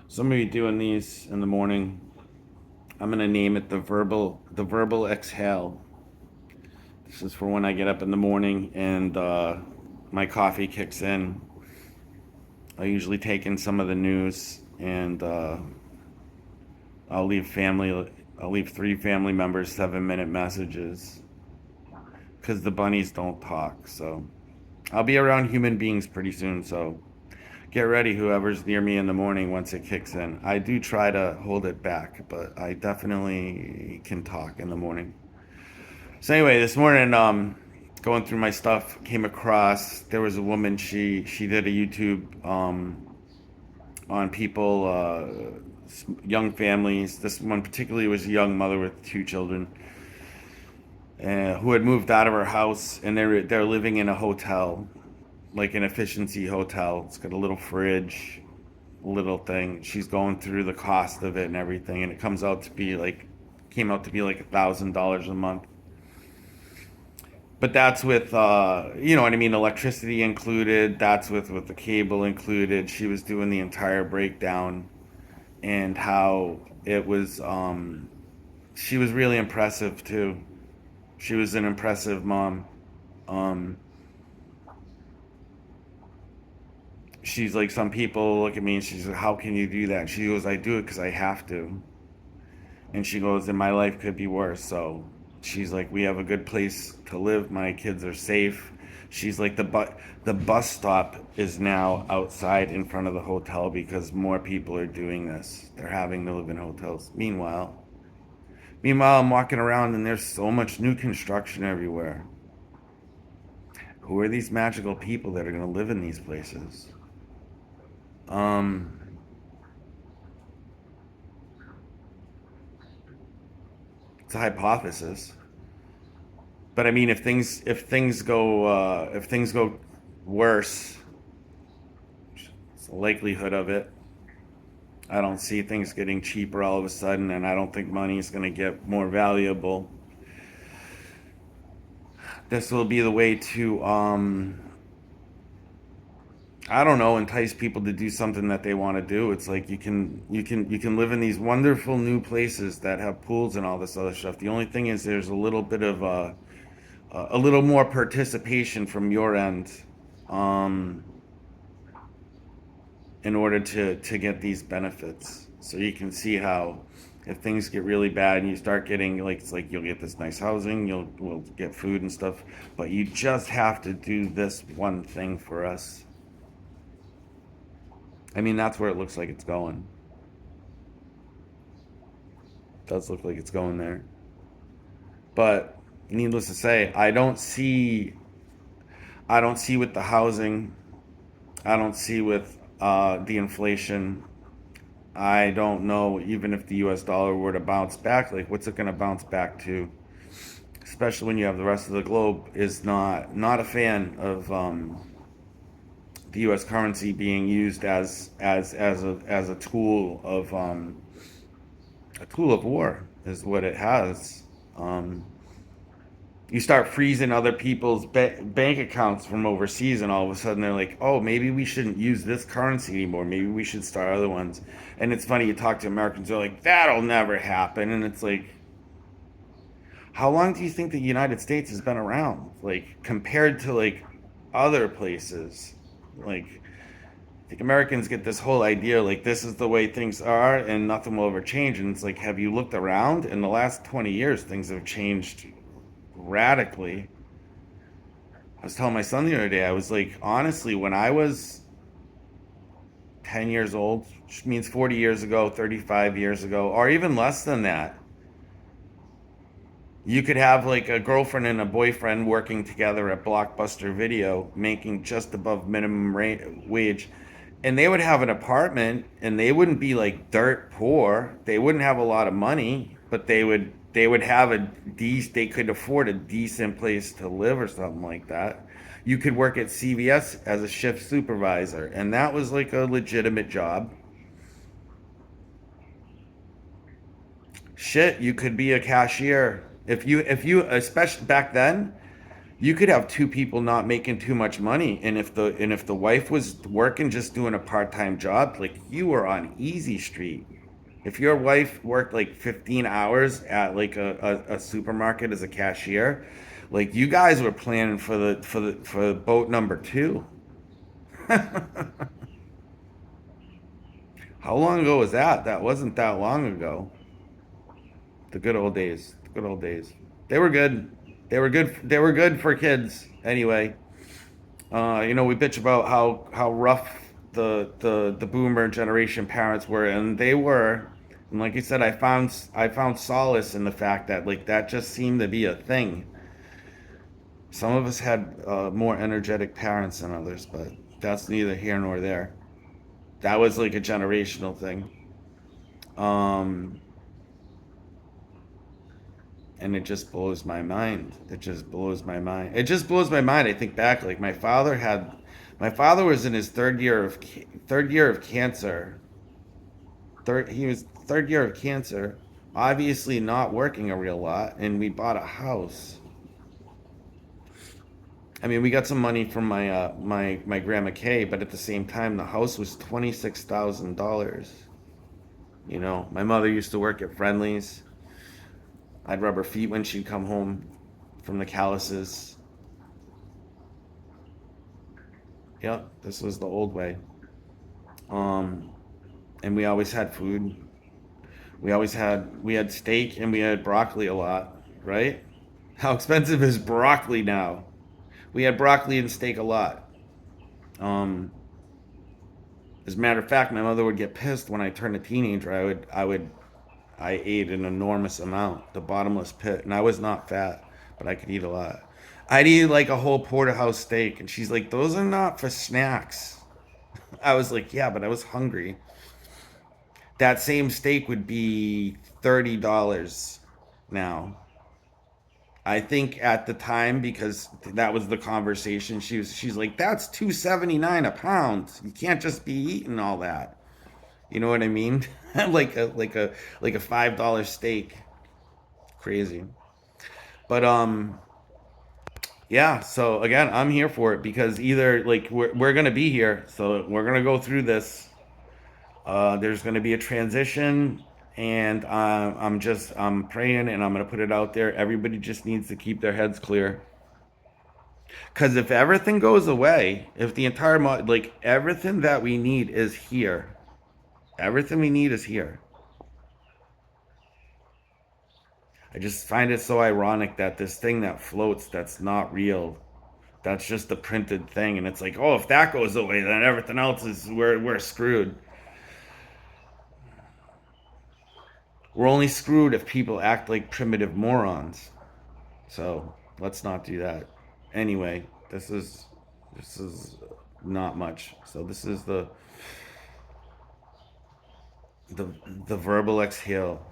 So I'm gonna be doing these in the morning. I'm gonna name it the verbal exhale. This is for when I get up in the morning and my coffee kicks in. I usually take in some of the news and I'll leave family. I'll leave 3 family members 7-minute messages because the bunnies don't talk. So I'll be around human beings pretty soon. So get ready, whoever's near me in the morning once it kicks in. I do try to hold it back, but I definitely can talk in the morning. So anyway, this morning, going through my stuff, came across there was a woman. She did a YouTube on people, young families. This one particularly was a young mother with 2 children, who had moved out of her house, and they're living in a hotel, like an efficiency hotel. It's got a little fridge, little thing. She's going through the cost of it and everything, and it came out to be like $1,000 a month. But that's with you know what I mean, electricity included. That's with the cable included. She was doing the entire breakdown and how it was. She was really impressive too. She was an impressive mom. Um, she's like, some people look at me and she's like, "How can you do that?" And she goes, "I do it because I have to." And she goes, "And my life could be worse." So she's like, "We have a good place to live. My kids are safe." She's like, the bus stop is now outside in front of the hotel because more people are doing this. They're having to live in hotels. Meanwhile, I'm walking around and there's so much new construction everywhere. Who are these magical people that are going to live in these places? Um, it's a hypothesis. But I mean, if things go worse, it's the likelihood of it. I don't see things getting cheaper all of a sudden, and I don't think money is going to get more valuable. This will be the way to, I don't know, entice people to do something that they want to do. It's like you can live in these wonderful new places that have pools and all this other stuff. The only thing is there's a little bit of a little more participation from your end. Um, in order to get these benefits. So you can see how if things get really bad and you start getting like, it's like you'll get this nice housing, we'll get food and stuff, but you just have to do this one thing for us. I mean, that's where it looks like it's going. It does look like it's going there. But needless to say, I don't see with the housing, I don't see with the inflation. I don't know even if the US dollar were to bounce back, like what's it going to bounce back to? Especially when you have the rest of the globe is not a fan of the US currency being used as a tool of war is what it has. Um, you start freezing other people's bank accounts from overseas, and all of a sudden they're like, "Oh, maybe we shouldn't use this currency anymore. Maybe we should start other ones." And it's funny, you talk to Americans, they're like, "That'll never happen," and it's like, how long do you think the United States has been around? Like compared to like other places, like I think Americans get this whole idea like this is the way things are and nothing will ever change. And it's like, have you looked around? In the last 20 years, things have changed radically. I was telling my son the other day, I was like, honestly, when I was 10 years old, which means 40 years ago, 35 years ago, or even less than that, you could have like a girlfriend and a boyfriend working together at Blockbuster Video, making just above minimum wage, and they would have an apartment, and they wouldn't be like dirt poor. They wouldn't have a lot of money, but they would have they could afford a decent place to live or something like that. You could work at CVS as a shift supervisor, and that was like a legitimate job. Shit, you could be a cashier if you especially back then. You could have two people not making too much money, and if the wife was working just doing a part-time job, like you were on easy street. If your wife worked like 15 hours at like a supermarket as a cashier, like you guys were planning for boat number two. How long ago was that? That wasn't that long ago. The good old days. The good old days. They were good. They were good. They were good for kids. Anyway, we bitch about how rough the boomer generation parents were, and they were. And like you said, I found solace in the fact that like that just seemed to be a thing. Some of us had more energetic parents than others, but that's neither here nor there. That was like a generational thing. Um, and it just blows my mind. It just blows my mind. It just blows my mind. I think back, like my father was in his third year of cancer. He was third year of cancer, obviously not working a real lot, and we bought a house. I mean, we got some money from my grandma Kay, but at the same time, the house was $26,000. My mother used to work at Friendly's. I'd rub her feet when she'd come home from the calluses. Yep, this was the old way. Um, and we always had food. We had steak and we had broccoli a lot, right? How expensive is broccoli now? We had broccoli and steak a lot. Um, as a matter of fact, my mother would get pissed when I turned a teenager. I ate an enormous amount, the bottomless pit, and I was not fat, but I could eat a lot. I'd eat like a whole porterhouse steak, and she's like, "Those are not for snacks." I was like, "Yeah, but I was hungry." That same steak would be $30 now. I think at the time, because that was the conversation, she's like, "That's 279 a pound. You can't just be eating all that." You know what I mean? like a $5 steak. Crazy. But yeah, so again, I'm here for it because either like we're gonna be here, so we're gonna go through this. There's gonna be a transition, and I'm praying, and I'm gonna put it out there. Everybody just needs to keep their heads clear. Because if everything goes away, if the entire like everything that we need is here, everything we need is here. I just find it so ironic that this thing that floats, that's not real, that's just a printed thing, and it's like, oh, if that goes away, then everything else is we're screwed. We're only screwed if people act like primitive morons. So let's not do that. Anyway, this is not much. So this is the the verbal exhale.